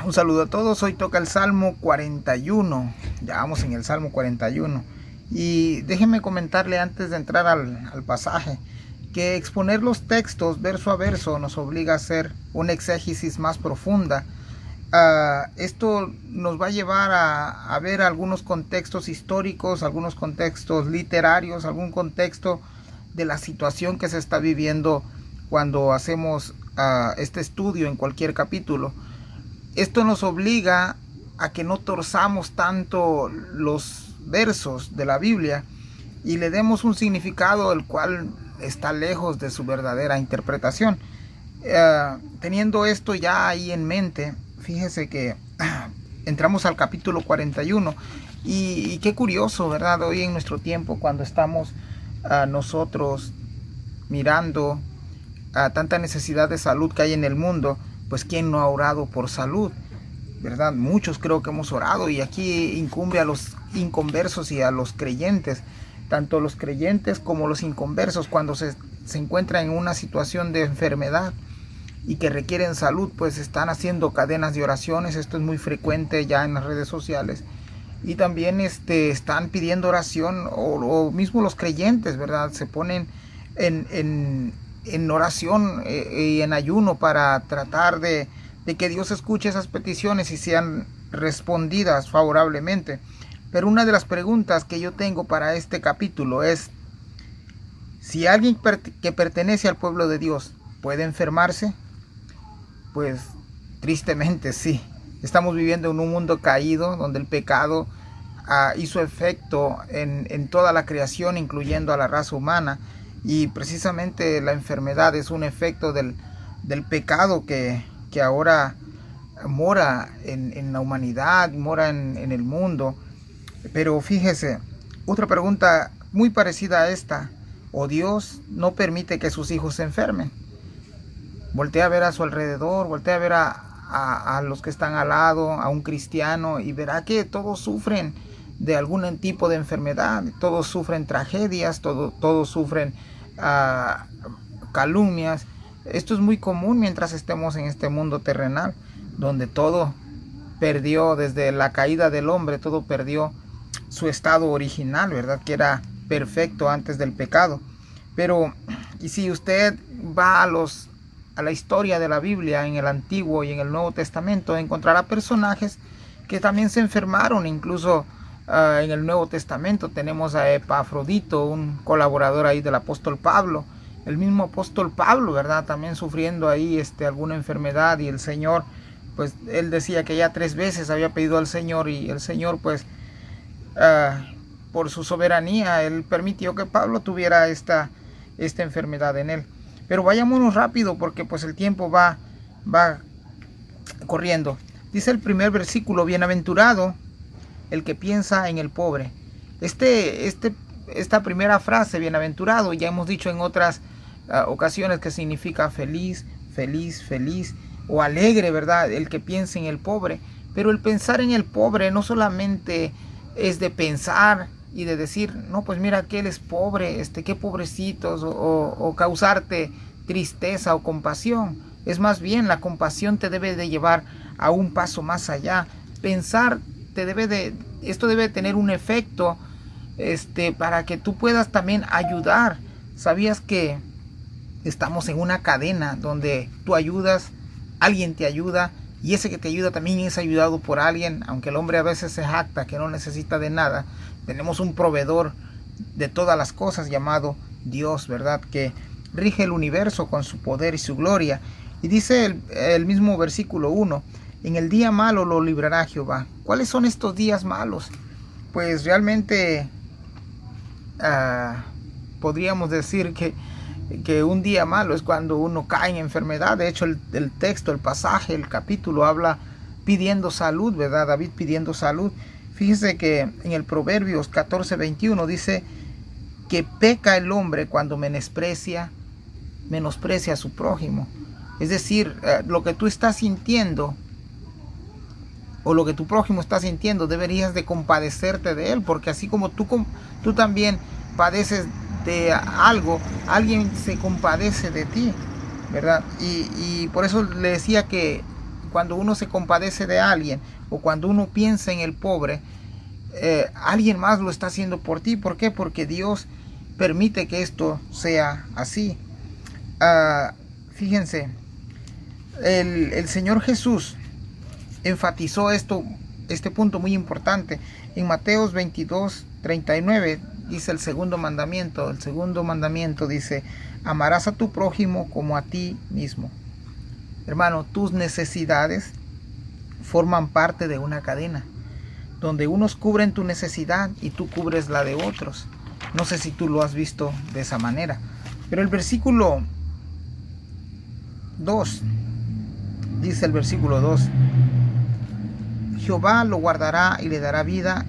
Un saludo a todos. Hoy toca el Salmo 41. Ya vamos en el Salmo 41. Y déjenme comentarle antes de entrar al pasaje que exponer los textos verso a verso nos obliga a hacer una exégesis más profunda. Esto nos va a llevar a ver algunos contextos históricos, algunos contextos literarios, algún contexto de la situación que se está viviendo cuando hacemos este estudio en cualquier capítulo. Esto nos obliga a que no torzamos tanto los versos de la Biblia y le demos un significado el cual está lejos de su verdadera interpretación. Teniendo esto ya ahí en mente, fíjese que entramos al capítulo 41 y qué curioso, ¿verdad? Hoy en nuestro tiempo, cuando estamos nosotros mirando tanta necesidad de salud que hay en el mundo, pues ¿quién no ha orado por salud? ¿Verdad? Muchos creo que hemos orado, y aquí incumbe a los inconversos y a los creyentes, tanto los creyentes como los inconversos, cuando se encuentran en una situación de enfermedad y que requieren salud, pues están haciendo cadenas de oraciones. Esto es muy frecuente ya en las redes sociales, y también están pidiendo oración, o mismo los creyentes, ¿verdad? Se ponen en oración y en ayuno para tratar de que Dios escuche esas peticiones y sean respondidas favorablemente. Pero una de las preguntas que yo tengo para este capítulo es: si alguien que pertenece al pueblo de Dios puede enfermarse. Pues tristemente sí. Estamos viviendo en un mundo caído donde el pecado hizo efecto en toda la creación, incluyendo a la raza humana, y precisamente la enfermedad es un efecto del pecado que ahora mora en la humanidad, mora en el mundo. Pero fíjese, otra pregunta muy parecida a esta: ¿o Dios no permite que sus hijos se enfermen? Voltea a ver a su alrededor, voltea a ver a los que están al lado, a un cristiano, y verá que todos sufren de algún tipo de enfermedad, todos sufren tragedias, todos sufren calumnias. Esto es muy común mientras estemos en este mundo terrenal, donde todo perdió, desde la caída del hombre, todo perdió su estado original, ¿verdad? Que era perfecto antes del pecado. Pero, y si usted va a la historia de la Biblia, en el Antiguo y en el Nuevo Testamento, encontrará personajes que también se enfermaron. Incluso en el Nuevo Testamento tenemos a Epafrodito, un colaborador ahí del apóstol Pablo. El mismo apóstol Pablo, ¿verdad? También sufriendo ahí alguna enfermedad, y el Señor, pues él decía que ya 3 veces había pedido al Señor, y el Señor, pues por su soberanía, él permitió que Pablo tuviera esta enfermedad en él. Pero vayámonos rápido, porque pues el tiempo va corriendo. Dice el primer versículo: bienaventurado el que piensa en el pobre. Esta primera frase, bienaventurado, ya hemos dicho en otras ocasiones que significa feliz, feliz, feliz, o alegre, ¿verdad? El que piensa en el pobre. Pero el pensar en el pobre no solamente es de pensar y de decir, no, pues mira que él es pobre, qué pobrecitos, o causarte tristeza o compasión. Es más bien, la compasión te debe de llevar a un paso más allá. Pensar esto debe tener un efecto para que tú puedas también ayudar. ¿Sabías que estamos en una cadena donde tú ayudas, alguien te ayuda, y ese que te ayuda también es ayudado por alguien? Aunque el hombre a veces se jacta que no necesita de nada, tenemos un proveedor de todas las cosas llamado Dios, ¿verdad? Que rige el universo con su poder y su gloria. Y dice el mismo versículo 1: en el día malo lo librará Jehová. ¿Cuáles son estos días malos? Pues realmente podríamos decir que un día malo es cuando uno cae en enfermedad. De hecho, el texto, el pasaje, el capítulo habla pidiendo salud, ¿verdad? David pidiendo salud. Fíjese que en el Proverbios 14:21 dice que peca el hombre cuando menosprecia a su prójimo. Es decir, lo que tú estás sintiendo, o lo que tu prójimo está sintiendo, deberías de compadecerte de él, porque así como tú también padeces de algo, alguien se compadece de ti, ¿verdad? Y por eso le decía que cuando uno se compadece de alguien o cuando uno piensa en el pobre, alguien más lo está haciendo por ti. ¿Por qué? Porque Dios permite que esto sea así. Fíjense, el Señor Jesús enfatizó este punto muy importante. En Mateos 22:39 dice el segundo mandamiento. El segundo mandamiento dice: amarás a tu prójimo como a ti mismo. Hermano, tus necesidades forman parte de una cadena, donde unos cubren tu necesidad y tú cubres la de otros. No sé si tú lo has visto de esa manera. Pero el versículo 2, dice el versículo 2: Jehová lo guardará y le dará vida,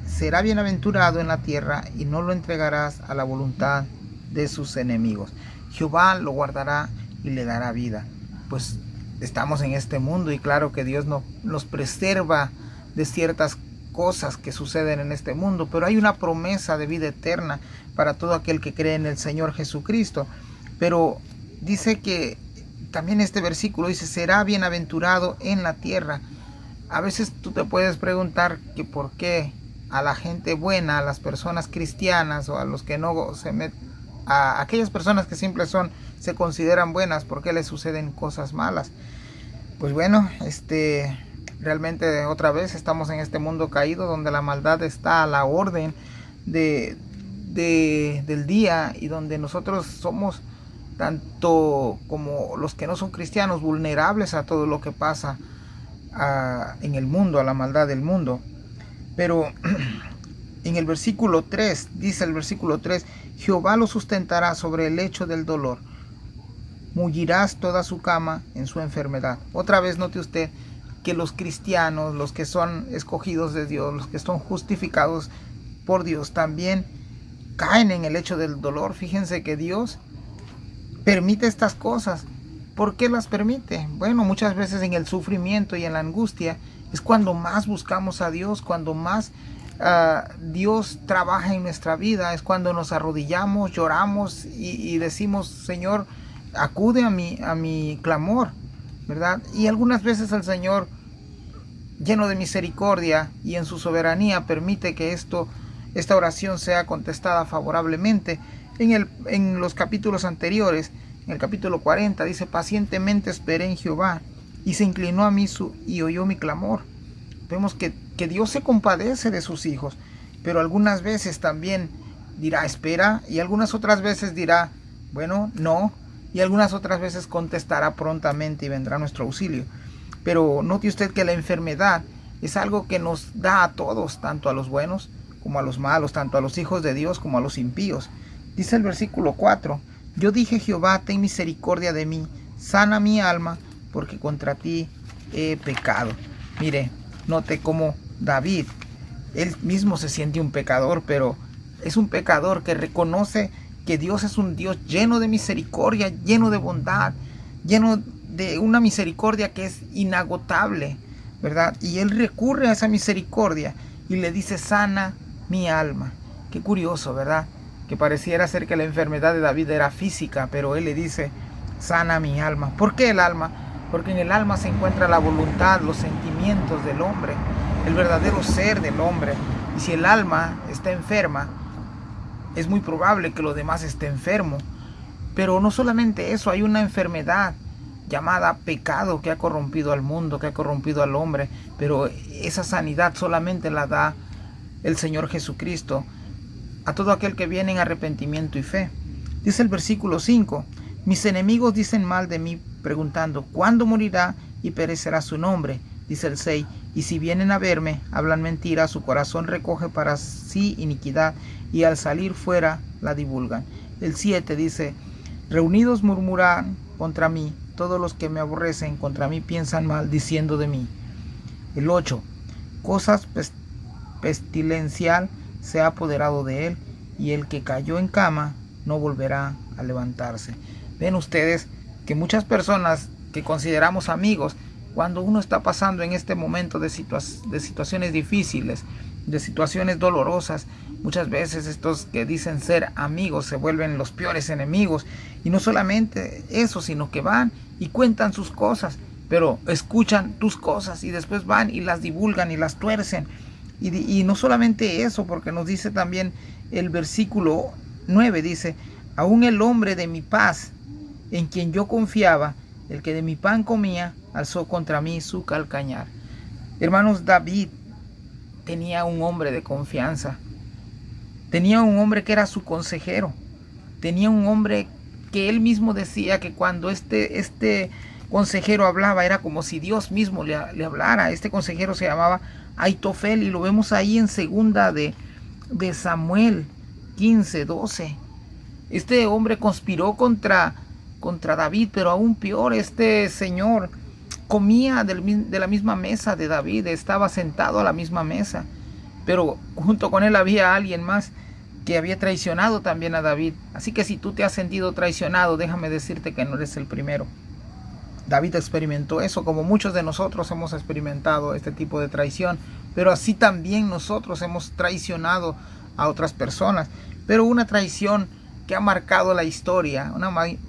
será bienaventurado en la tierra y no lo entregarás a la voluntad de sus enemigos. Jehová lo guardará y le dará vida. Pues estamos en este mundo y claro que Dios nos preserva de ciertas cosas que suceden en este mundo, pero hay una promesa de vida eterna para todo aquel que cree en el Señor Jesucristo. Pero dice que también este versículo dice: será bienaventurado en la tierra. A veces tú te puedes preguntar que por qué a la gente buena, a las personas cristianas o a los que no se meten, a aquellas personas que siempre se consideran buenas, ¿por qué les suceden cosas malas? Pues bueno, realmente otra vez estamos en este mundo caído donde la maldad está a la orden del día y donde nosotros somos, tanto como los que no son cristianos, vulnerables a todo lo que pasa en el mundo, a la maldad del mundo. Pero en el versículo 3, dice el versículo 3: Jehová lo sustentará sobre el lecho del dolor, mullirás toda su cama en su enfermedad. Otra vez note usted que los cristianos, los que son escogidos de Dios, los que son justificados por Dios, también caen en el lecho del dolor. Fíjense que Dios permite estas cosas. ¿Por qué las permite? Bueno, muchas veces en el sufrimiento y en la angustia es cuando más buscamos a Dios, cuando más Dios trabaja en nuestra vida, es cuando nos arrodillamos, lloramos y decimos: Señor, acude a mi clamor, ¿verdad? Y algunas veces el Señor, lleno de misericordia y en su soberanía, permite que esta oración sea contestada favorablemente. En los capítulos anteriores, en el capítulo 40, dice: pacientemente esperé en Jehová y se inclinó a mí y oyó mi clamor. Vemos que Dios se compadece de sus hijos, pero algunas veces también dirá: espera, y algunas otras veces dirá: bueno, no, y algunas otras veces contestará prontamente y vendrá nuestro auxilio. Pero note usted que la enfermedad es algo que nos da a todos, tanto a los buenos como a los malos, tanto a los hijos de Dios como a los impíos. Dice el versículo 4: yo dije: Jehová, ten misericordia de mí, sana mi alma, porque contra ti he pecado. Mire, note cómo David, él mismo se siente un pecador, pero es un pecador que reconoce que Dios es un Dios lleno de misericordia, lleno de bondad, lleno de una misericordia que es inagotable, ¿verdad? Y él recurre a esa misericordia y le dice: sana mi alma. Qué curioso, ¿verdad? Que pareciera ser que la enfermedad de David era física, pero él le dice: sana mi alma. ¿Por qué el alma? Porque en el alma se encuentra la voluntad, los sentimientos del hombre, el verdadero ser del hombre. Y si el alma está enferma, es muy probable que lo demás esté enfermo. Pero no solamente eso, hay una enfermedad llamada pecado que ha corrompido al mundo, que ha corrompido al hombre, pero esa sanidad solamente la da el Señor Jesucristo a todo aquel que viene en arrepentimiento y fe. Dice el versículo 5: mis enemigos dicen mal de mí, preguntando: ¿cuándo morirá y perecerá su nombre? Dice el 6: y si vienen a verme, hablan mentira, su corazón recoge para sí iniquidad, y al salir fuera la divulgan. El 7 dice: reunidos murmuran contra mí, todos los que me aborrecen contra mí piensan mal, diciendo de mí. El 8: cosas pestilencial se ha apoderado de él, y el que cayó en cama no volverá a levantarse. Ven ustedes que muchas personas que consideramos amigos, cuando uno está pasando en este momento de situaciones difíciles, de situaciones dolorosas, muchas veces estos que dicen ser amigos se vuelven los peores enemigos. Y no solamente eso, sino que van y cuentan sus cosas pero escuchan tus cosas y después van y las divulgan y las tuercen. Y no solamente eso, porque nos dice también el versículo 9, dice, aún el hombre de mi paz, en quien yo confiaba, el que de mi pan comía, alzó contra mí su calcañar. Hermanos, David tenía un hombre de confianza, tenía un hombre que era su consejero, tenía un hombre que él mismo decía que cuando este consejero hablaba era como si Dios mismo le hablara. Este consejero se llamaba Aitofel y lo vemos ahí en segunda de Samuel 15:12. Este hombre conspiró contra David, pero aún peor, este señor comía de la misma mesa de David, estaba sentado a la misma mesa, pero junto con él había alguien más que había traicionado también a David. Así que si tú te has sentido traicionado, déjame decirte que no eres el primero. David experimentó eso, como muchos de nosotros hemos experimentado este tipo de traición, pero así también nosotros hemos traicionado a otras personas, pero una traición que ha marcado la historia,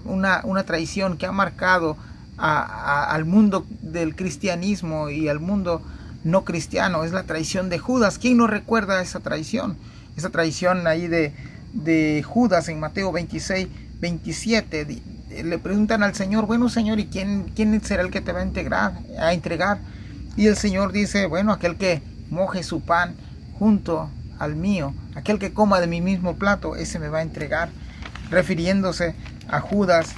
una traición que ha marcado al mundo del cristianismo y al mundo no cristiano, es la traición de Judas. ¿Quién no recuerda esa traición? Esa traición ahí de Judas en Mateo 26:27. Le preguntan al Señor, bueno Señor, ¿y quién será el que te va a entregar? Y el Señor dice, bueno, aquel que moje su pan junto al mío, aquel que coma de mi mismo plato, ese me va a entregar, refiriéndose a Judas,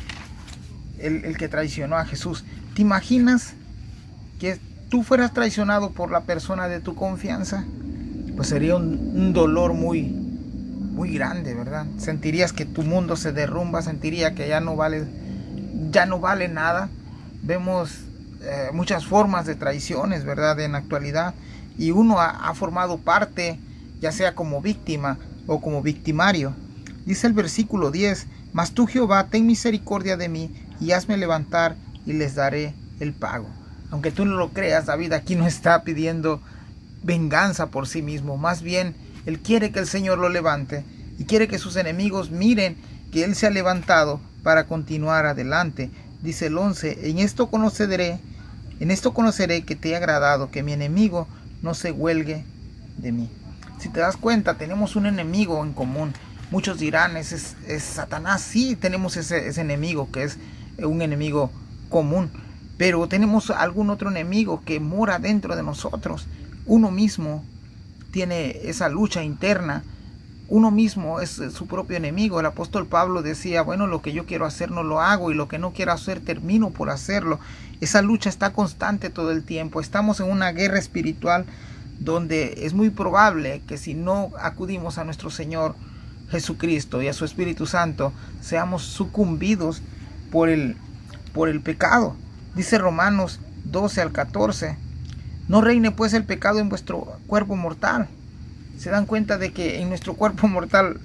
el que traicionó a Jesús. ¿Te imaginas que tú fueras traicionado por la persona de tu confianza? Pues sería un dolor muy grande, ¿verdad? Sentirías que tu mundo se derrumba, sentiría que ya no vale nada. Vemos muchas formas de traiciones, ¿verdad? En la actualidad, y uno ha formado parte, ya sea como víctima o como victimario. Dice el versículo 10, mas tú, Jehová, ten misericordia de mí y hazme levantar y les daré el pago. Aunque tú no lo creas, David aquí no está pidiendo venganza por sí mismo, más bien él quiere que el Señor lo levante y quiere que sus enemigos miren que él se ha levantado para continuar adelante. Dice el 11, en esto conoceré que te he agradado, que mi enemigo no se huelgue de mí. Si te das cuenta, tenemos un enemigo en común. Muchos dirán, es Satanás. Sí, tenemos ese enemigo que es un enemigo común, pero tenemos algún otro enemigo que mora dentro de nosotros. Uno mismo tiene esa lucha interna, uno mismo es su propio enemigo. El apóstol Pablo decía, bueno, lo que yo quiero hacer no lo hago y lo que no quiero hacer termino por hacerlo. Esa lucha está constante todo el tiempo. Estamos en una guerra espiritual donde es muy probable que si no acudimos a nuestro Señor Jesucristo y a su Espíritu Santo, seamos sucumbidos por el pecado. Dice Romanos 12:14, no reine pues el pecado en vuestro cuerpo mortal. Se dan cuenta de que en nuestro cuerpo mortal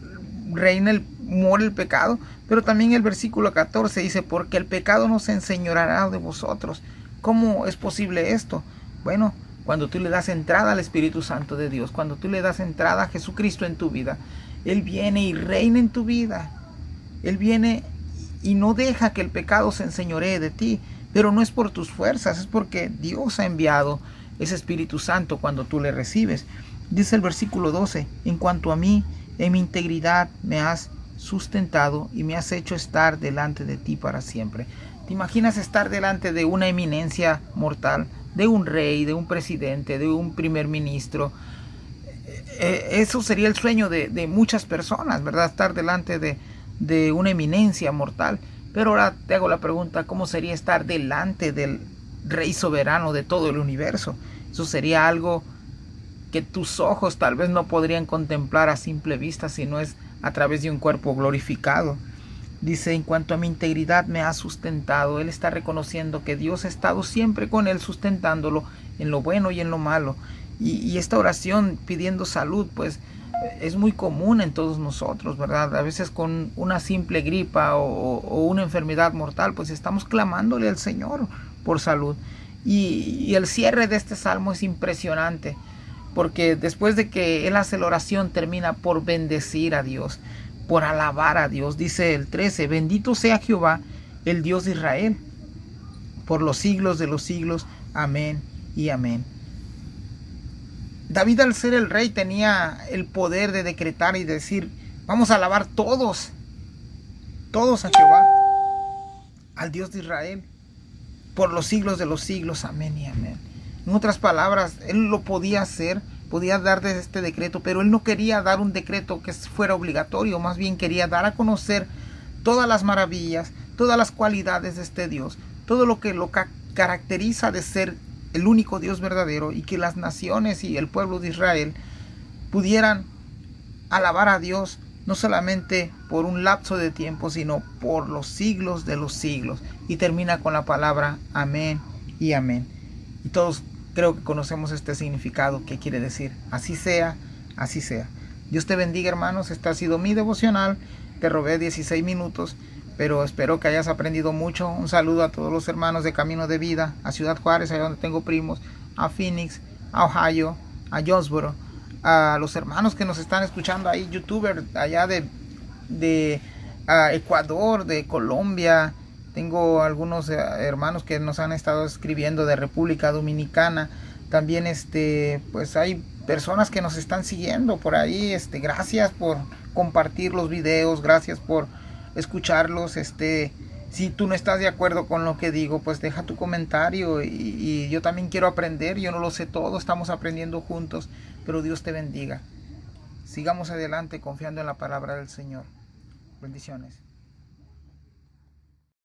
mora el pecado, pero también el versículo 14 dice, porque el pecado no se enseñoreará de vosotros. ¿Cómo es posible esto? Bueno, cuando tú le das entrada al Espíritu Santo de Dios, cuando tú le das entrada a Jesucristo en tu vida, Él viene y reina en tu vida. Él viene y no deja que el pecado se enseñoree de ti, pero no es por tus fuerzas, es porque Dios ha enviado ese Espíritu Santo cuando tú le recibes. Dice el versículo 12, en cuanto a mí, en mi integridad me has sustentado y me has hecho estar delante de ti para siempre. ¿Te imaginas estar delante de una eminencia mortal, de un rey, de un presidente, de un primer ministro? Eso sería el sueño de muchas personas, ¿verdad? Estar delante de una eminencia mortal. Pero ahora te hago la pregunta, ¿cómo sería estar delante del Rey soberano de todo el universo? Eso sería algo que tus ojos tal vez no podrían contemplar a simple vista, si no es a través de un cuerpo glorificado. Dice, en cuanto a mi integridad me ha sustentado. Él está reconociendo que Dios ha estado siempre con él, sustentándolo en lo bueno y en lo malo. Y esta oración pidiendo salud, pues es muy común en todos nosotros, ¿verdad? A veces con una simple gripa o una enfermedad mortal, pues estamos clamándole al Señor por salud. Y el cierre de este salmo es impresionante, porque después de que él hace la oración, termina por bendecir a Dios, por alabar a Dios. Dice el 13, bendito sea Jehová, el Dios de Israel, por los siglos de los siglos. Amén y amén. David, al ser el rey, tenía el poder de decretar y decir: vamos a alabar todos a Jehová, al Dios de Israel, por los siglos de los siglos. Amén y amén. En otras palabras, él lo podía hacer, podía dar este decreto, pero él no quería dar un decreto que fuera obligatorio, más bien quería dar a conocer todas las maravillas, todas las cualidades de este Dios, todo lo que lo caracteriza de ser el único Dios verdadero, y que las naciones y el pueblo de Israel pudieran alabar a Dios no solamente por un lapso de tiempo, sino por los siglos de los siglos. Y termina con la palabra amén y amén. Y todos creo que conocemos este significado que quiere decir: así sea, así sea. Dios te bendiga, hermanos. Esta ha sido mi devocional. Te robé 16 minutos, pero espero que hayas aprendido mucho. Un saludo a todos los hermanos de Camino de Vida, a Ciudad Juárez, allá donde tengo primos, a Phoenix, a Ohio, a Jonesboro, a los hermanos que nos están escuchando ahí, youtubers allá de Ecuador, de Colombia. Tengo algunos hermanos que nos han estado escribiendo de República Dominicana. También pues hay personas que nos están siguiendo por ahí. Gracias por compartir los videos, gracias por escucharlos. Si tú no estás de acuerdo con lo que digo, pues deja tu comentario, y yo también quiero aprender. Yo no lo sé todo, estamos aprendiendo juntos, pero Dios te bendiga. Sigamos adelante confiando en la palabra del Señor. Bendiciones.